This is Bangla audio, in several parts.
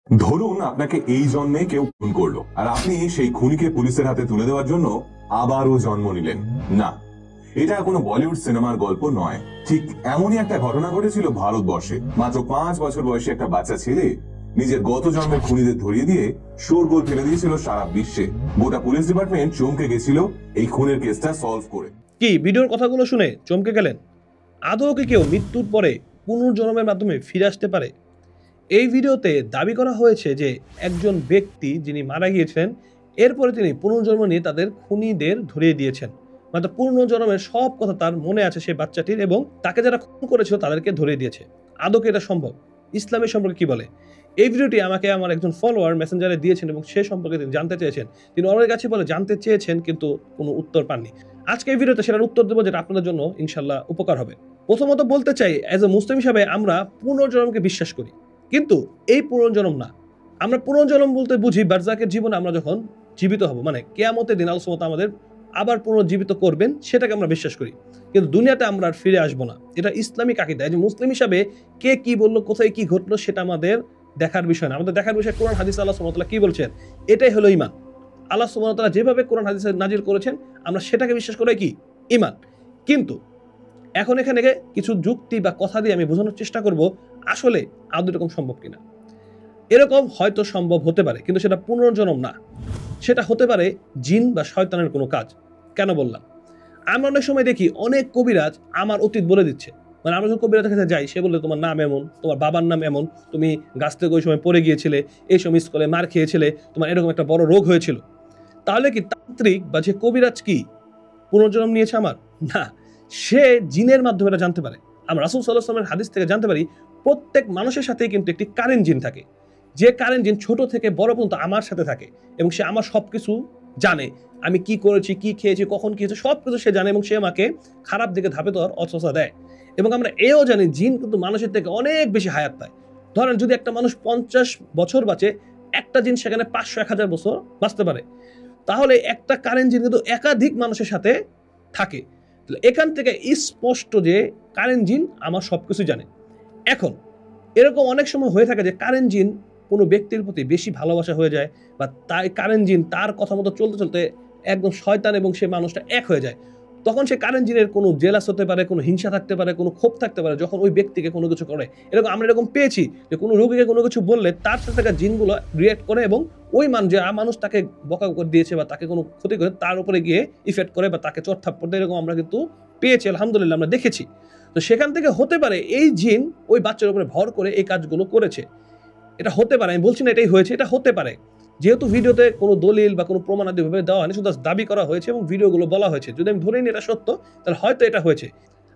ধরুন আপনাকে এই জন্মে কেউ খুন করলো আর আপনি সেই খুনিকে পুলিশের হাতে তুলে দেওয়ার জন্য আবারও জন্ম নিলেন। না, এটা কোনো বলিউড সিনেমার গল্প নয়। ঠিক এমনই একটা ঘটনা ঘটেছিল ভারতবর্ষে। মাত্র 5 বছর বয়সী একটা বাচ্চা ছেলে নিজের গত জন্মের খুনিদের ধরিয়ে দিয়ে শোরগোল ফেলে দিয়েছিল সারা বিশ্বে। গোটা পুলিশ ডিপার্টমেন্ট চমকে গেছিল এই খুনের কেসটা সলভ করে। কি ভিডিওর কথাগুলো শুনে চমকে গেলেন? আদৌ কি কেউ মৃত্যুর পরে পুনর্জন্মের মাধ্যমে ফিরে আসতে পারে? এই ভিডিওতে দাবি করা হয়েছে যে একজন ব্যক্তি যিনি মারা গিয়েছিলেন, এরপরে তিনি পুনর্জন্ম নিয়ে তাদের খুনিদের ধরিয়ে দিয়েছেন। মানে পুনর্জন্মের সব কথা তার মনে আছে সেই বাচ্চাটির, এবং তাকে যারা খুন করেছিল তাদেরকে ধরিয়ে দিয়েছে। আদৌ কি এটা সম্ভব? ইসলামের সম্পর্কে কি বলে? এই ভিডিওটি আমাকে আমার একজন ফলোয়ার মেসেঞ্জারে দিয়েছেন এবং সে সম্পর্কে তিনি জানতে চেয়েছেন। তিনি অনেক কাছে বলে জানতে চেয়েছেন কিন্তু কোনো উত্তর পাননি। আজকে এই ভিডিওতে সেটার উত্তর দেবো, যেটা আপনাদের জন্য ইনশাল্লাহ উপকার হবে। প্রথমত বলতে চাই, অ্যাজ এ মুসলিম হিসাবে আমরা পুনর্জন্মকে বিশ্বাস করি, কিন্তু এই পুনর্জন্ম না। আমরা পুনর্জন্ম বলতে বুঝি বারজাকের জীবনে আমরা যখন জীবিত হব, মানে কিয়ামতের দিন আল্লাহ সুবহানাহু ওয়া তাআলা আমাদের আবার পুনর্জীবিত করবেন, সেটাকে আমরা বিশ্বাস করি। কিন্তু দুনিয়াতে আমরা আর ফিরে আসবো না। এটা ইসলামিক আকীদা। যে মুসলিম হিসাবে কে কি বললো, কোথায় কি ঘটলো, সেটা আমাদের দেখার বিষয় না। আমাদের দেখার বিষয় কোরআন হাদিস আল্লাহ সুবহানাহু ওয়া তাআলা কি বলছেন, এটাই হলো ঈমান। আল্লাহ সুবহানাহু ওয়া তাআলা যেভাবে কোরআন হাদিসে নাজিল করেছেন, আমরা সেটাকে বিশ্বাস করে কি ঈমান। কিন্তু এখন এখানে কিছু যুক্তি বা কথা দিয়ে আমি বোঝানোর চেষ্টা করব আসলে আদৌ এরকম সম্ভব কিনা। এরকম হয়তো সম্ভব হতে পারে, কিন্তু সেটা পুনর্জন্ম না। সেটা হতে পারে জিন বা শয়তানের কোনো কাজ। কেন বললাম? আমরা অনেক সময় দেখি অনেক কবিরাজ আমার অতীত বলে দিচ্ছে। মানে আমরা যখন কবিরাজের কাছে যাই, সে বলে তোমার নাম এমন, তোমার বাবার নাম এমন, তুমি গাছ থেকে ওই সময় পড়ে গিয়েছিলে, এই সময় স্কুলে মার খেয়েছিলে, তোমার এরকম একটা বড় রোগ হয়েছিল। তাহলে কি তান্ত্রিক বা যে কবিরাজ কি পুনর্জন্ম নিয়েছে আমার? না, সে জিনের মাধ্যমে এটা জানতে পারে। আমরা রাসূল সাল্লাল্লাহু আলাইহি ওয়াসাল্লামের হাদিস থেকে জানতে পারি প্রত্যেক মানুষের সাথেই কিন্তু একটি কারেন্ট জিন থাকে। যে কারেন্ট জিন ছোট থেকে বড় পর্যন্ত আমার সাথে থাকে এবং সে আমার সবকিছু জানে। আমি কি করেছি, কি খেয়েছি, কখন কি হয়েছে, সবকিছু সে জানে এবং সে আমাকে খারাপ দিকে ধাপে দেওয়ার অস্ত্র দেয়। এবং আমরা এও জানি জিন কিন্তু মানুষের থেকে অনেক বেশি হায়াত পায়। ধরেন যদি একটা মানুষ 50 বছর বাঁচে, একটা জিন সেখানে 500-1000 বছর বাঁচতে পারে। তাহলে একটা কারেন্ট জিন কিন্তু একাধিক মানুষের সাথে থাকে। এখান থেকে স্পষ্ট যে কারেন্ট জিন আমার সবকিছু জানে। এখন এরকম অনেক সময় হয়ে থাকে যে কারেন্ট জিন কোনো ব্যক্তির প্রতি বেশি ভালোবাসা হয়ে যায়, বা তাই কারেন্ট জিন তার কথা মতো চলতে চলতে একদম শয়তান এবং সে মানুষটা এক হয়ে যায়। তখন সে কারেন্ট জিনের কোনো জেলাস হতে পারে, কোনো হিংসা থাকতে পারে, কোনো ক্ষোভ থাকতে পারে যখন ওই ব্যক্তিকে কোনো কিছু করে। আমরা এরকম পেয়েছি যে কোনো রোগীকে কোনো কিছু বললে তার সাথে থাকা জিনগুলো রিঅ্যাক্ট করে এবং ওই যে মানুষ তাকে বকা করে দিয়েছে বা তাকে কোনো ক্ষতি করে তার উপরে গিয়ে ইফেক্ট করে বা তাকে চোট থাপ্পড় দেয়। এরকম আমরা কিন্তু পেয়েছি, আলহামদুলিল্লাহ আমরা দেখেছি। তো সেখান থেকে হতে পারে এই জিন ওই বাচ্চার উপরে ভর করে এই কাজগুলো করেছে। এটা হতে পারে, আমি বলছি না এটাই হয়েছে, এটা হতে পারে। যেহেতু ভিডিওতে কোনো দলিল বা কোনো প্রমাণাদি ভাবে দেওয়া হয়নি, শুধু দাবি করা হয়েছে এবং ভিডিওগুলো বলা হয়েছে। যদি আমি ধরে নিই এটা সত্য, তাহলে হয়তো এটা হয়েছে।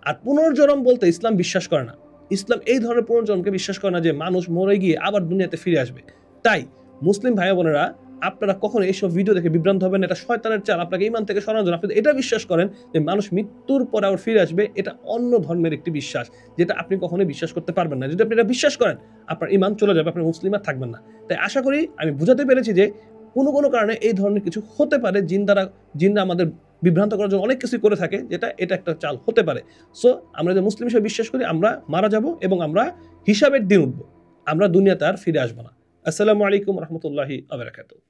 আর পুনর্জন্ম বলতে ইসলাম বিশ্বাস করে না। ইসলাম এই ধরনের পুনর্জন্মকে বিশ্বাস করে না যে মানুষ মরে গিয়ে আবার দুনিয়াতে ফিরে আসবে। তাই মুসলিম ভাই বোনেরা, আপনারা কখনো এইসব ভিডিও দেখে বিভ্রান্ত হবেন না। এটা শয়তানের চাল, আপনাকে ঈমান থেকে সরানোর জন্য। আপনি এটা বিশ্বাস করেন যে মানুষ মৃত্যুর পর আবার ফিরে আসবে, এটা অন্য ধর্মের একটি বিশ্বাস, যেটা আপনি কখনোই বিশ্বাস করতে পারবেন না। যদি আপনি এটা বিশ্বাস করেন, আপনার ঈমান চলে যাবে, আপনি মুসলিম আর থাকবেন না। তাই আশা করি আমি বুঝাতে পেরেছি যে কোনো কারণে এই ধরনের কিছু হতে পারে। জিনরা আমাদের বিভ্রান্ত করার জন্য অনেক কিছুই করে থাকে, এটা একটা চাল হতে পারে। সো আমরা যে মুসলিম হিসেবে বিশ্বাস করি আমরা মারা যাব এবং আমরা হিসাবের দিন উঠবো, আমরা দুনিয়াতে আর ফিরে আসবো না। আসসালামু আলাইকুম রহমতুল্লাহি ওয়া বারাকাতুহু।